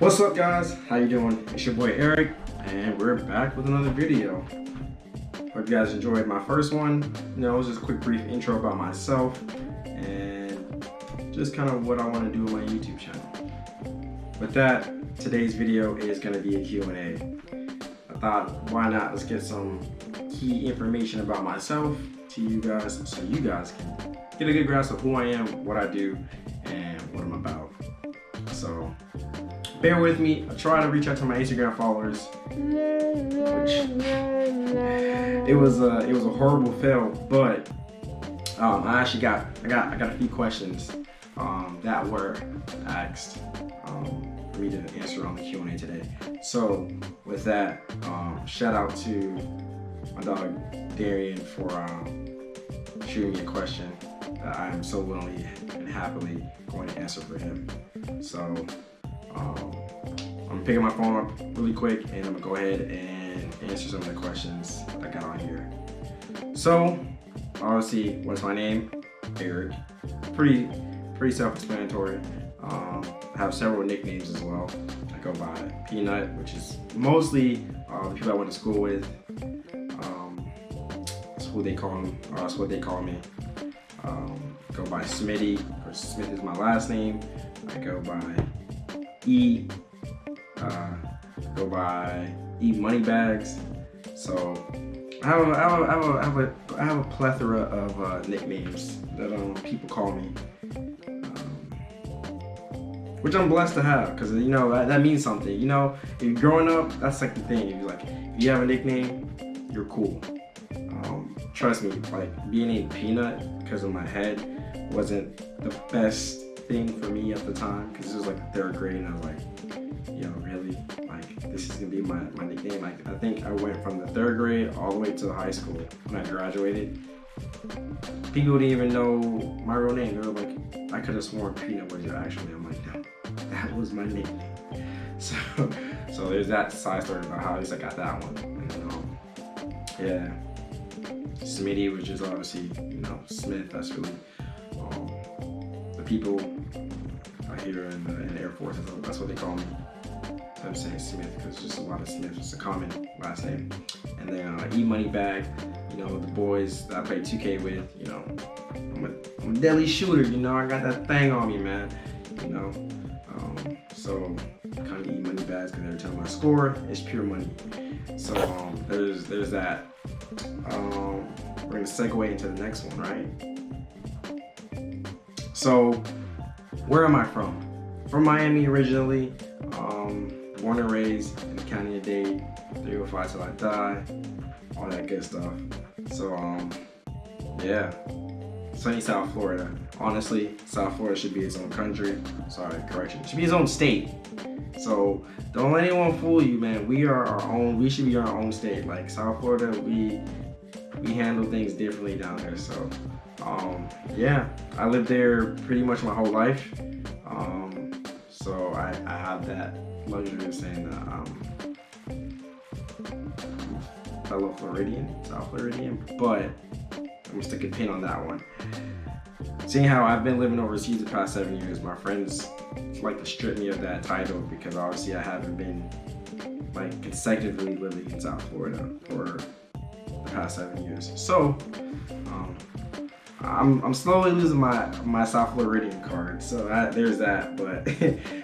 What's up, guys? How you doing? It's your boy Eric, and we're back with another video. Hope you guys enjoyed my first one. It was just a quick brief intro about myself and just kind of what I want to do with my YouTube channel. With that, today's video is going to be a Q&A. I thought, why not? Let's get some key information about myself to you guys so you guys can get a good grasp of who I am, what I do, and what I'm about. So bear with me. I try to reach out to my Instagram followers, which it was a horrible fail. But I actually got a few questions that were asked for me to answer on the Q&A today. So with that, shout out to my dog Darian for shooting me a question that I am so willingly and happily going to answer for him. So I'm picking my phone up really quick and I'm gonna go ahead and answer some of the questions I got on here. So obviously, what's my name? Eric. Pretty self-explanatory. I have several nicknames as well. I go by Peanut, which is mostly the people I went to school with. That's who they call me. That's what they call me. Go by Smitty, or Smith is my last name. I go by E. Go by E Moneybags. So I have a plethora of nicknames that people call me, which I'm blessed to have, because that means something. If you're growing up, that's like the thing. If you have a nickname, you're cool. Trust me, like being named Peanut because of my head wasn't the best thing for me at the time, because it was like 3rd grade and I was like, really, like this is gonna be my nickname. Like I think I went from the 3rd grade all the way to high school. When I graduated, people didn't even know my real name. They were like, I could have sworn Peanut was your actual name. I'm like, no, that was my nickname. So there's that side story about how at least I got that one. And yeah, Smitty, which is obviously Smith. That's really the people here in the Air Force, that's what they call me. So I'm saying Smith because there's just a lot of Smith. It's a common last name. And then E Moneybag, the boys that I play 2K with, I'm a deadly shooter, I got that thing on me, man. So kind of E Moneybags because every time I score, it's pure money. So there's that. We're gonna segue into the next one, right? So where am I from? From Miami originally, born and raised in the county of Dade, 305 till I die, all that good stuff. So yeah, sunny South Florida. Honestly, South Florida should be its own country. Sorry, correction. It should be its own state. So don't let anyone fool you, man. We are our own. We should be our own state. Like South Florida, we handle things differently down there. So yeah, I lived there pretty much my whole life. So I have that luxury of saying that I'm a fellow Floridian, South Floridian, but I'm gonna stick a pin on that one. Seeing how I've been living overseas the past 7 years, my friends like to strip me of that title because obviously I haven't been like consecutively living in South Florida for the past 7 years. So I'm slowly losing my South Floridian card, so there's that. But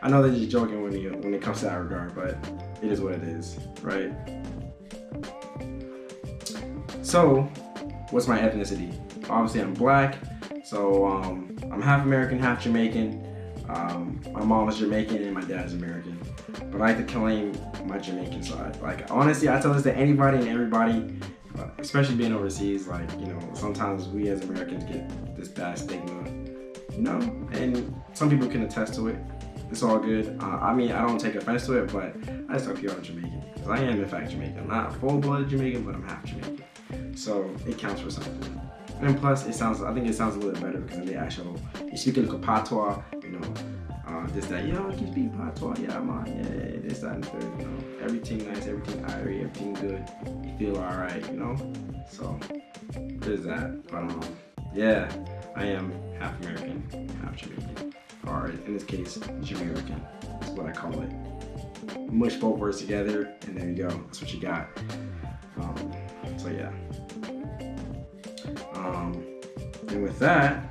I know they're just joking when it comes to that regard, but it is what it is, right? So, what's my ethnicity? Obviously, I'm black, so I'm half American, half Jamaican. My mom is Jamaican and my dad's American, but I like to claim my Jamaican side. Like honestly, I tell this to anybody and everybody. Especially being overseas, sometimes we as Americans get this bad stigma, and some people can attest to it. It's all good. I don't take offense to it, but I just tell people I'm Jamaican, because I am in fact Jamaican. I'm not full-blooded Jamaican, but I'm half Jamaican. So it counts for something. And plus, I think it sounds a little better because they actually, you speak a little patois, this, that, you speak patois, yeah, man, yeah, this, that, and the third, everything nice, everything irie, everything good, you feel alright, so there's that. But yeah, I am half American, half Jamaican, or in this case, Jamaican is what I call it. mush both words together, and there you go. That's what you got. So yeah. And with that,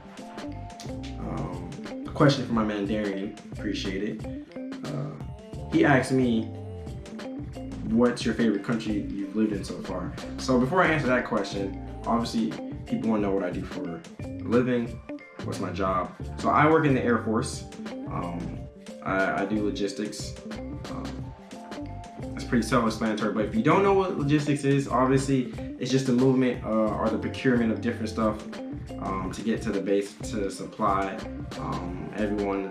a question from my man Darian, appreciate it. He asked me, what's your favorite country you've lived in so far? So before I answer that question, obviously people want to know what I do for a living, what's my job. So I work in the Air Force. I do logistics. It's pretty self-explanatory, but if you don't know what logistics is, obviously it's just the movement or the procurement of different stuff to get to the base to supply everyone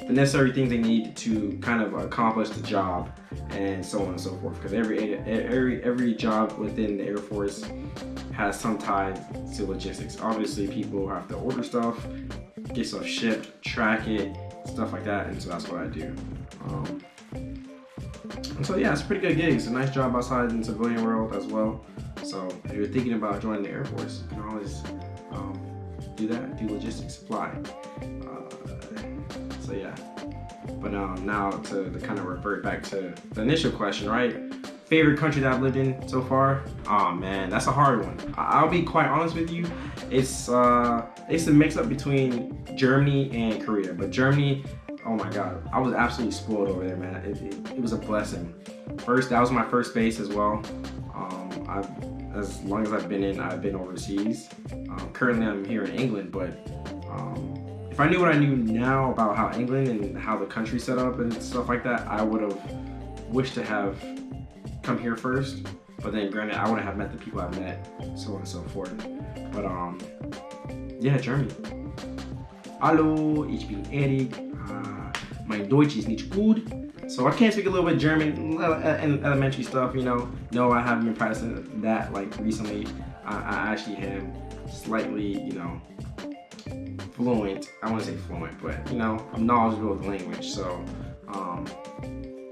the necessary things they need to kind of accomplish the job, and so on and so forth. Because every job within the Air Force has some tie to logistics. Obviously, people have to order stuff, get stuff shipped, track it, stuff like that, and so that's what I do. And so yeah, it's a pretty good gig. It's a nice job outside in the civilian world as well. So if you're thinking about joining the Air Force, you can always do that, do logistics supply. So yeah, but now to kind of revert back to the initial question, right? Favorite country that I've lived in so far? Oh man, that's a hard one. I'll be quite honest with you. It's a mix up between Germany and Korea. But Germany, oh my God, I was absolutely spoiled over there, man. It was a blessing. That was my first base as well. As long as I've been overseas. Currently I'm here in England, but if I knew what I knew now about how England and how the country's set up and stuff like that, I would have wished to have come here first. But then granted, I wouldn't have met the people I've met, so on and so forth. But yeah, Germany. Hallo, ich bin Erik. My Deutsch is nicht gut. So I can't speak a little bit German, elementary stuff, you know. No, I haven't been practicing that like recently. I actually am slightly, you know, fluent. I wouldn't say fluent, but you know, I'm knowledgeable with the language. So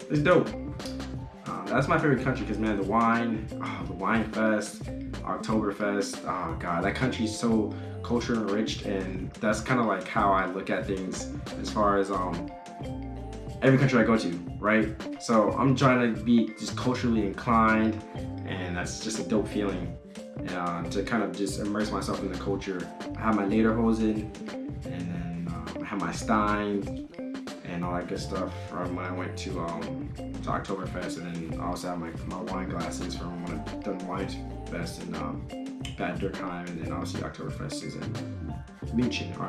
it's dope. That's my favorite country because man, the wine fest, Oktoberfest. Oh God, that country's so culture enriched, and that's kind of like how I look at things as far as every country I go to, right? So I'm trying to be just culturally inclined, and that's just a dope feeling. To kind of just immerse myself in the culture. I have my lederhosen, and then I have my Stein, and all that good stuff from when I went to Oktoberfest, and then I also have my wine glasses from when I've done wine fest in Bad Dürkheim, and then obviously Oktoberfest is in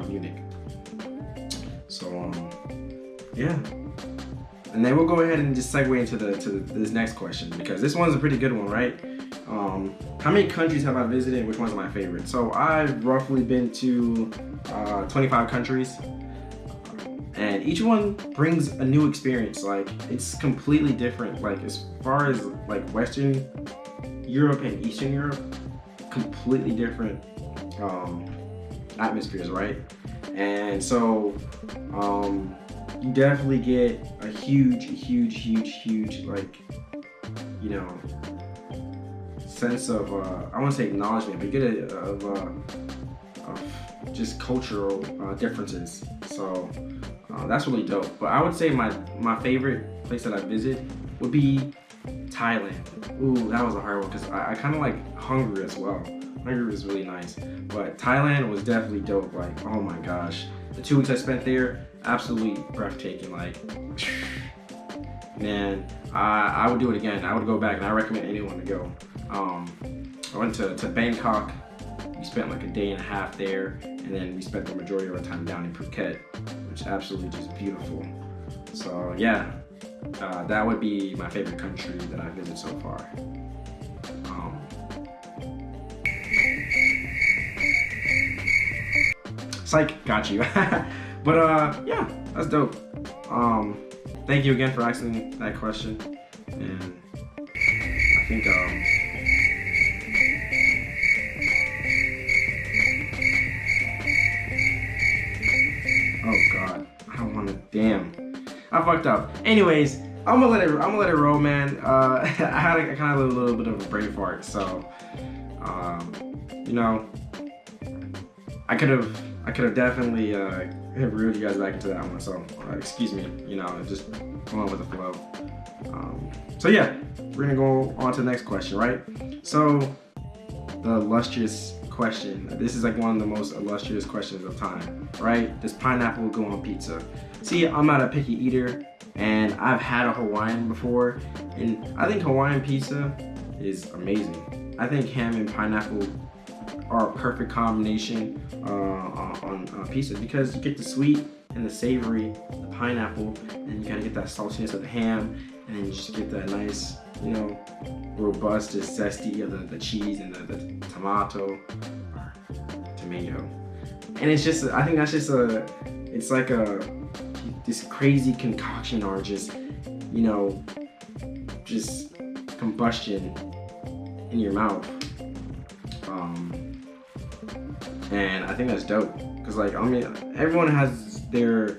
Munich. So yeah. And then we'll go ahead and just segue into this next question, because this one's a pretty good one, right? How many countries have I visited, and which ones are my favorite? So I've roughly been to 25 countries, and each one brings a new experience. Like it's completely different. Like as far as like Western Europe and Eastern Europe, completely different atmospheres, right? And so you definitely get a huge like, you know, sense of I want to say acknowledgement, but you get of just cultural differences. So that's really dope. But I would say my favorite place that I visit would be Thailand. Ooh, that was a hard one because I kind of like Hungary as well. Hungary was really nice, but Thailand was definitely dope. Like, oh my gosh, the 2 weeks I spent there, absolutely breathtaking. Like, man, I would do it again. I would go back, and I recommend anyone to go. I went to Bangkok. We spent like a day and a half there, and then we spent the majority of our time down in Phuket, which is absolutely just beautiful. So yeah, that would be my favorite country that I visited so far. Psych, got you. But yeah, that's dope. Thank you again for asking that question, and I think oh God, I don't want to. Damn, I fucked up. Anyways, I'm gonna let it roll, man. I had a kind of a little bit of a brain fart, so you know, I could have definitely reeled you guys back into that one. So excuse me, you know, just going with the flow. So yeah, we're gonna go on to the next question, right? So the illustrious question. This is like one of the most illustrious questions of time, right? Does pineapple go on pizza? See, I'm not a picky eater, and I've had a Hawaiian before, and I think Hawaiian pizza is amazing. I think ham and pineapple are a perfect combination on pizza, because you get the sweet and the savory, the pineapple, and you kind of get that saltiness of the ham, and then you just get that nice, you know, robust, just zesty of the cheese and the tomato, or tomato. And it's just, I think that's just it's like this crazy concoction, or just, you know, just combustion in your mouth. And I think that's dope, because like, I mean, everyone has their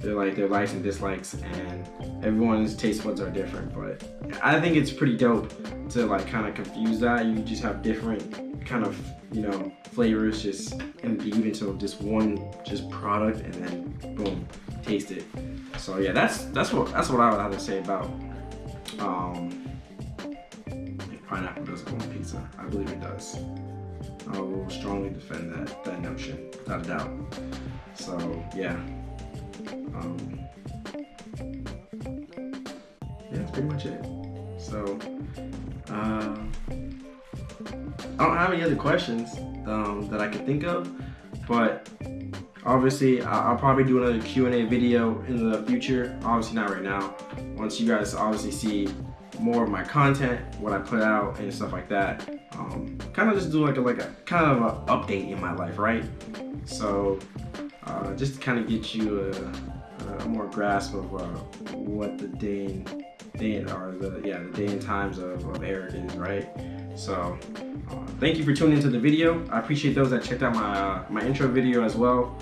likes and dislikes, and everyone's taste buds are different, but I think it's pretty dope to like kind of confuse that. You just have different kind of, you know, flavors just imbued into just one product, and then boom, taste it. So yeah, that's what I would have to say about if pineapple does go on pizza. I believe it does. I will strongly defend that notion, without a doubt. So yeah. Yeah, that's pretty much it. So I don't have any other questions that I could think of, but obviously I'll probably do another Q&A video in the future. Obviously not right now. Once you guys obviously see more of my content, what I put out and stuff like that, kind of just do like a kind of an update in my life, right? So just to kind of get you a more grasp of what the day and times of Eric is, right? So thank you for tuning into the video. I appreciate those that checked out my intro video as well.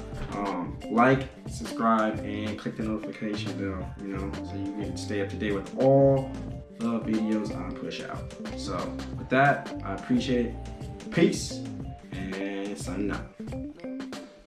Like, subscribe, and click the notification bell, you know, so you can stay up to date with all the videos I push out. So with that, I appreciate it. Peace, and signing out.